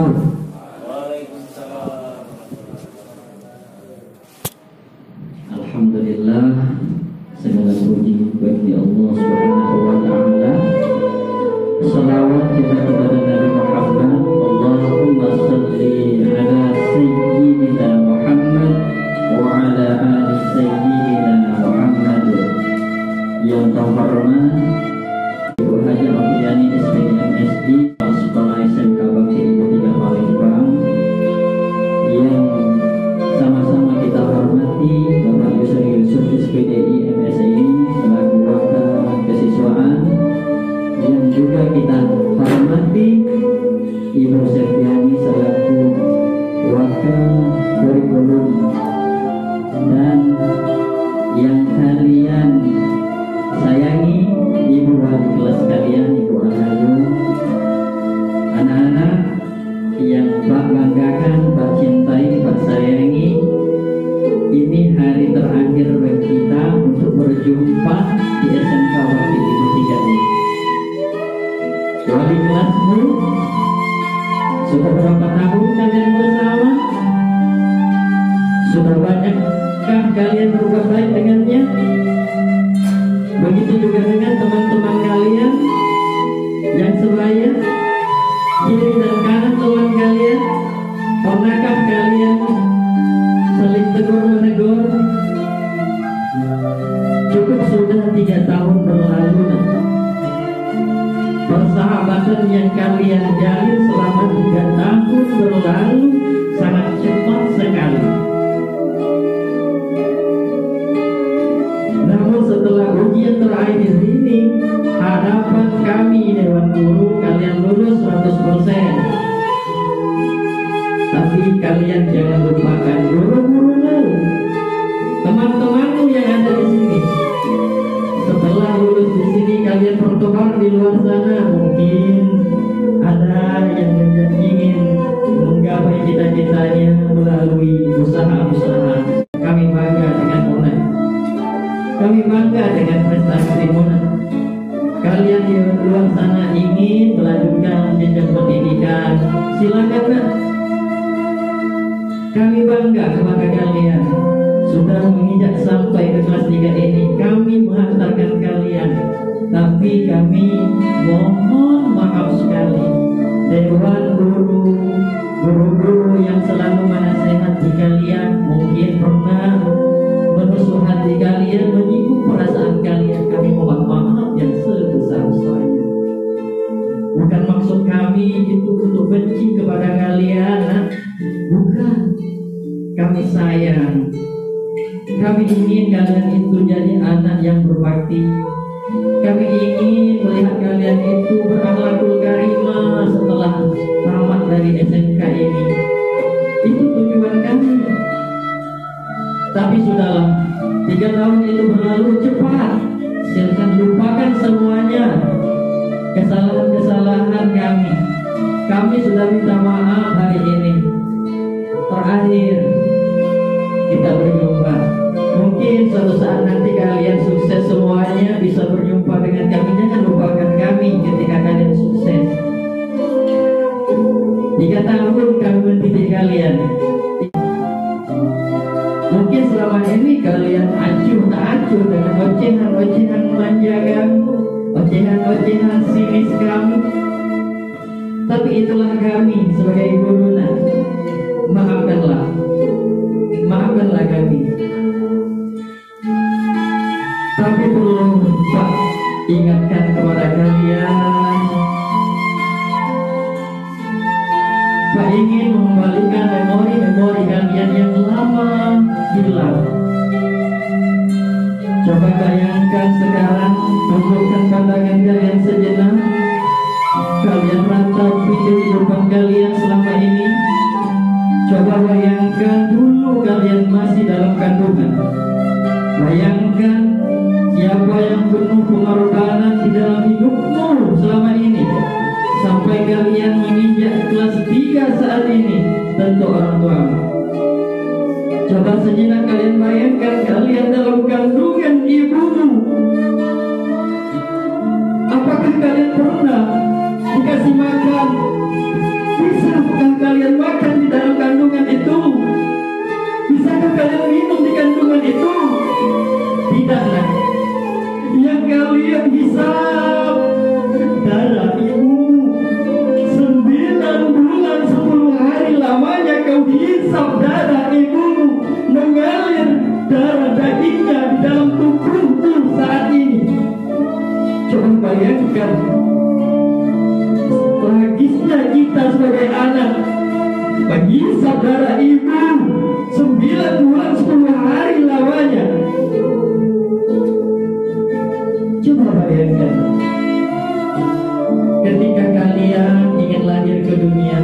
Assalamualaikum. Alhamdulillah, segala puji bagi Allah Subhanahu wa taala. Salawat kita kepada Nabi Muhammad. Allahumma shalli ala sayyidina Muhammad wa ala ali sayyidina Muhammad. Yang terhormat Ibu Haji Afiani SPMSI Sekolah SMK Bakti Ibu 3 Palembang, yang sama-sama kita hormati Bapak Yusri Yusuf SPDI MSI selaku wakil kesiswaan, yang juga kita hormati Ibu Septiani selaku wakil kurikulum, dan yang kalian sayangi Ibu wali kelas kalian, Ibu Rahayu, anak-anak yang Pak banggakan, Pak cintai, Pak sayangi. Ini hari terakhir bagi kita untuk berjumpa di SMK Bakti Ibu 3 ini. Wali kelasmu, sudah berapa tahun kalian bersama? Sudah banyakkah kalian berbuat baik dengannya? Begitu juga dengan teman-teman kalian yang sebaya, kiri dan kanan teman kalian. Pernahkah kalian saling tegur menegur? Cukup sudah 3 tahun berlalu. Persahabatan yang kalian jalin selama 3 tahun berlalu sangat cepat sekali. Namun setelah ujian terakhir ini, harapan kami Dewan Guru kalian lulus 100%. Tapi kalian jangan lupakan guru-gurumu, teman-temanmu yang ada di sini. Setelah lulus di sini, kalian bertobat di luar sana. Mungkin ada yang ingin menggapai cita-citanya melalui usaha-usaha. Kami bangga dengan Mona. Kami bangga dengan prestasi Mona. Kalian di luar sana ingin melanjutkan jenjang pendidikan, silakan nak. Kami bangga kepada kalian sudah menginjak sampai ke kelas 3 ini. Kami menghantarkan kalian, tapi kami mohon maaf sekali. Dewan Guru, guru-guru yang selalu menasehati kalian mungkin pernah menusuk hati kalian, menyinggung perasaan kalian. Kami mohon maaf yang sebesar-besarnya. Bukan maksud kami itu untuk benci kepada kalian, nah. Bukan. Kami sayang. Kami ingin kalian itu jadi anak yang berbakti. Kami ingin melihat kalian itu berakhlakul karimah setelah tamat dari SMK ini. Itu tujuan kami. Tapi sudahlah, 3 tahun itu berlalu cepat. Silakan lupakan semuanya kesalahan-kesalahan kami. Kami sudah minta maaf hari ini. Terakhir kita berjumpa. Mungkin suatu saat nanti kalian sukses semuanya, bisa berjumpa dengan kami. Jangan lupakan kami ketika kalian sukses. 3 tahun kami mendidik kalian. Mungkin selama ini kalian acuh tak acuh dengan ocehan-ocehan manja kami, ocehan-ocehan sinis kami. Tapi itulah kami sebagai guru. Maafkanlah kami. Tapi perlu Pak ingatkan kepada kalian, Pak ingin mengembalikan memori-memori kalian yang lama hilang. Coba bayangkan sekarang, tundukkan pandangan kalian sejenak. Kalian ratapi kehidupan kalian selama ini. Coba bayangkan dulu kalian masih dalam kandungan. Bayangkan siapa yang penuh pengorbanan di dalam hidupmu selama ini, sampai kalian menginjak kelas 3 saat ini. Tentu orang tua. Coba sejenak kalian bayangkan kalian dalam kandungan ibumu. Apakah kalian pernah dikasih makan? Bisakah Menghisap darah ibu 9 bulan 10 hari lamanya. Coba bayangkan, ketika kalian ingin lahir ke dunia,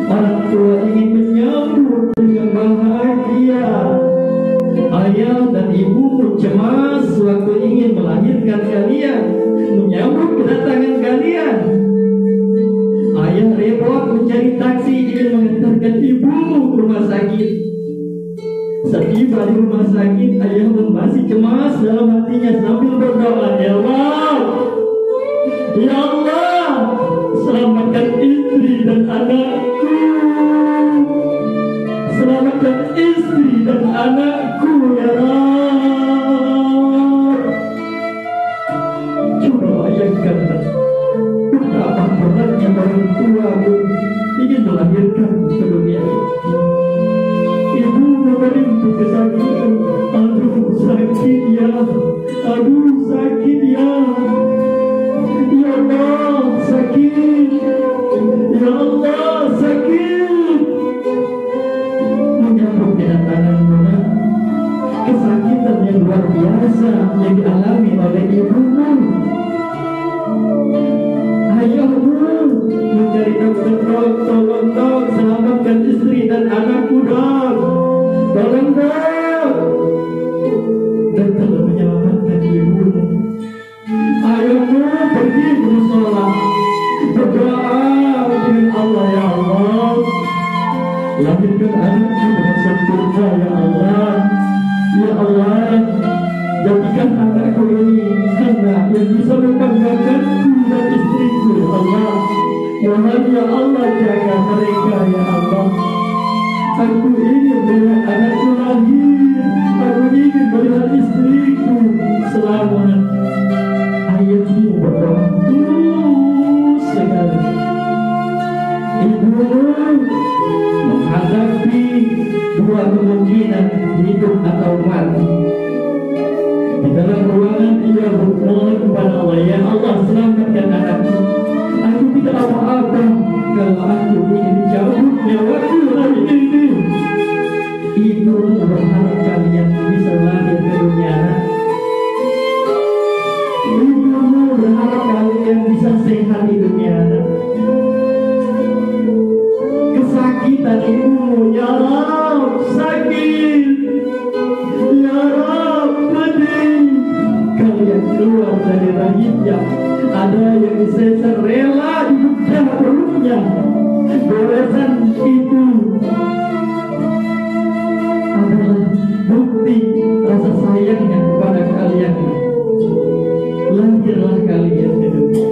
orang tua ingin menyambut dengan bahagia. Ayah dan ibumu cemas waktu ingin melahirkan kalian, menyambut kedatangan kalian. Ayah repot mencari taksi ingin mengantarkan ibumu ke rumah sakit. Setiba di rumah sakit, ayah pun masih cemas dalam hatinya sambil berdoa, Ya Allah, Ya Allah, selamatkan istri dan anakku, selamatkan istri dan anakku, Ya Allah. Coba bayangkan betapa beratnya orang tua ingin melahirkan ke dunia ini. Ibu memerintah kesakitan, aduh sakit ya, aduh sakit ya, Ya Allah sakit, Ya Allah sakit. Menyambut kedatangan Mona, kesakitan yang luar biasa yang dialami oleh ibumu. Ayahmu mencari dokter, tolong dok, selamatkan istri dan anakku dok, tolong dok. Dokter menyelamatkan ibumu. Ayahmu pergi ke musola, berdoa dengan Allah, Ya Allah, lahirkan anakku dengan sempurna, Ya Allah, Ya Allah, jadikan anakku ini anak yang bisa membanggakanku dan istriku, Ya Allah. Mohon Ya Allah jaga mereka, Ya Allah. Aku ingin melihat anakku lahir, aku ingin melihat istriku selamat. Ayahmu berdoa tulus sekali. Ibumu menghadapi dua kemungkinan, hidup atau mati. Di dalam ruangan ia berdoa kepada Allah, Ya Allah selamatkan anakku. Aku tidak apa-apa kalau aku ingin dicabut nyawaku hari ini. Ibu berharap kalian bisa lahir ke dunia. Ibu berharap kalian bisa sehat di dunia. Kesakitan ibumu, Ya Rab, sakit, Ya Rab, pedih. Kalian keluar dari rahimnya, ada yang disesar rela dibuka perutnya. Goresan itu adalah bukti rasa sayangnya kepada kalian. Lahirlah kalian ke dunia.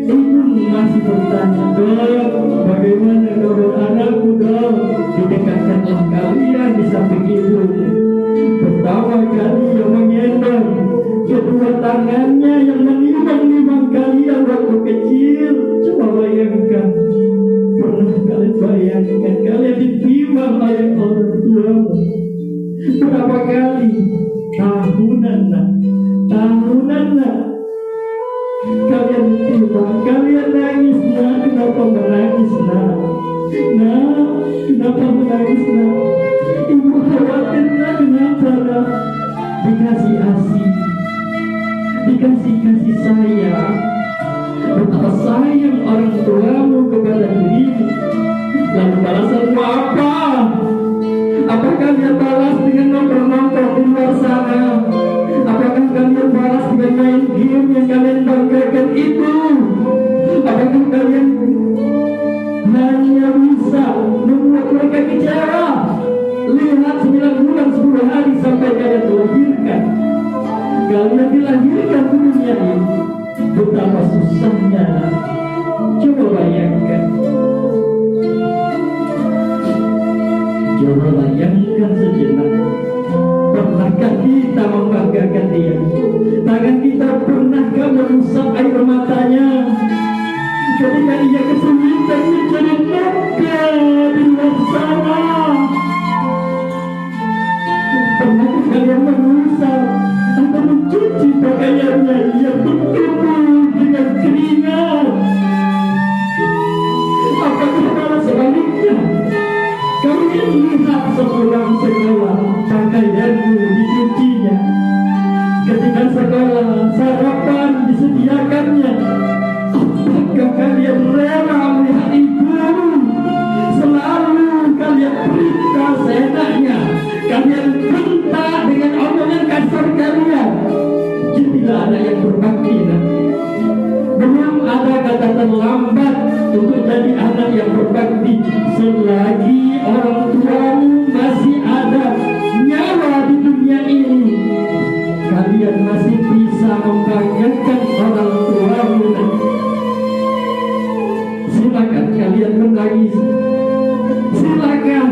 Ibu masih bertanya, dok, bagaimana kabar anakku dok? Didekatkanlah kalian di samping ibu. Pertama kali yang menggendong, kedua tangannya yang menimbang-nimbang kalian waktu kecil. Coba bayangkan, pernah kalian bayangkan kalian ditimbang oleh orang tuamu berapa kali? Tahunan kalian ditimbang, kalian nangis. Nah, kenapa menangis? Kenapa menangis? Ibu khawatir, kenapa? Dikasih asih, dikasih kasih sayang. Betapa sayang orang tuamu kepada dirimu. Lalu balasanmu apa? Apakah kalian balas dengan nongkrong-nongkrong di luar sana? Apakah kalian balas dengan main game yang kalian banggakan itu? Apakah kalian hanya bisa membuat mereka kecewa? Lihat 9 bulan 10 hari sampai kalian dilahirkan. Kalian dilahirkan ke dunia ini, betapa susahnya. Coba bayangkan. Coba bayangkan sejenak. Pernahkah kita membanggakan dia? Tangan kita pernahkah mengusap air matanya ketika ia kesulitan mencari nafkah di luar sana? Pernahkah kalian mengusap atau mencuci pakaiannya yang bertubuh dengan keringat? Apakah balas pendidikan sekolah, sarapan disediakannya. Apakah kalian rela melihat ibu selalu kalian perintah seenaknya, kalian bentak dengan omongan kasar kalian? Jadilah anak yang berbakti nanti. Belum ada kata terlambat untuk jadi anak yang berbakti. Selagi orang tuamu masih ada nyawa di dunia ini, kalian masih bisa membanggakan orang tuamu nanti. Silakan kalian menangis, silakan.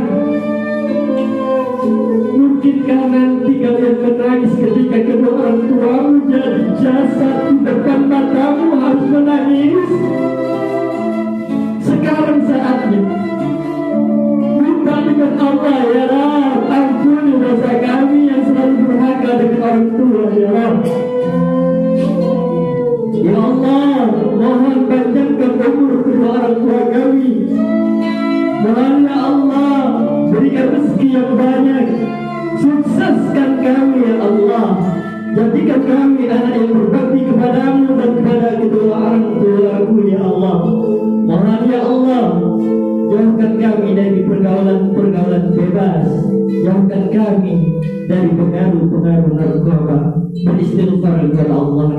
Mungkinkah nanti kalian menangis ketika kedua orang tuamu jadi jasad di depan matamu harus menangis? Sekarang saatnya minta dengan Allah, ya Rabb, ampuni dosa kami yang selalu durhaka dengan orang tua, ya Rabb. Ya Allah, mohon panjangkan umur kedua orang tua kami. Mohon ya Allah, berikan rezeki yang banyak, sukseskan kami ya Allah. Jadikan kami anak yang berbakti kepadamu dan kepada kedua orang tuaku ya Allah. Mohon ya Allah, jauhkan kami dari pergaulan bebas, jauhkan kami dari pengaruh narkoba. Beristighfar kepada Allah.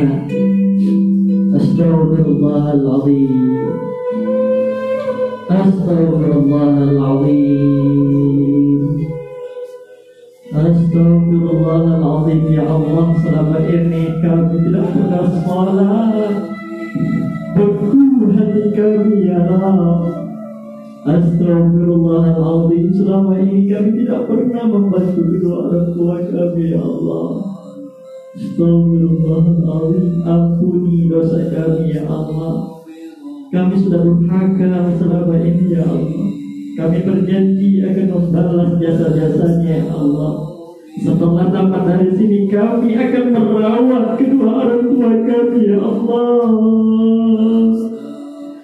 Astaghfirullahaladzim, Astaghfirullahaladzim, Astaghfirullahaladzim. Ya Allah, selama ini kami tidak pernah salat, beku hati kami ya Allah. Astaghfirullahaladzim, selama ini kami tidak pernah membantu kedua orang tua kami ya Allah. Astaghfirullahaladzim, ampuni dosa kami ya Allah. Kami sudah durhaka selama ini ya Allah. Kami berjanji akan membalas jasa-jasanya ya Allah. Setelah tamat dari sini kami akan merawat kedua orang tua kami ya Allah.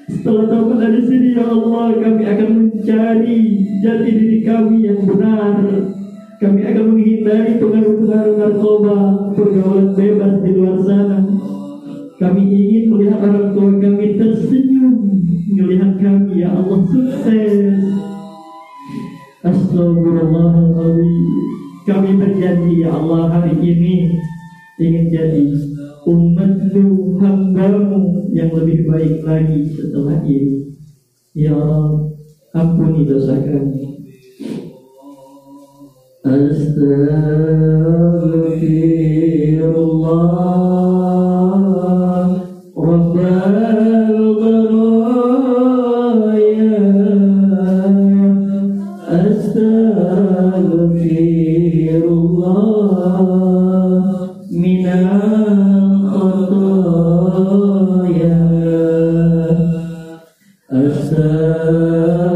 Setelah tamat dari sini ya Allah, kami akan mencari jati diri kami yang benar. Kami akan menghindari pengaruh-pengaruh narkoba, pergaulan bebas di luar sana. Kami ingin melihat orang tua kami tersenyum, melihat kami ya Allah sukses. Astagfirullahaladzim. Kami berjanji ya Allah, hari ini ingin jadi umat-Mu, hamba-Mu yang lebih baik lagi setelah ini. Ya Allah, ampuni dosa kami. Astaghfirullah Rabbal baraya. Astaghfirullah minal khataya. Astaghfirullah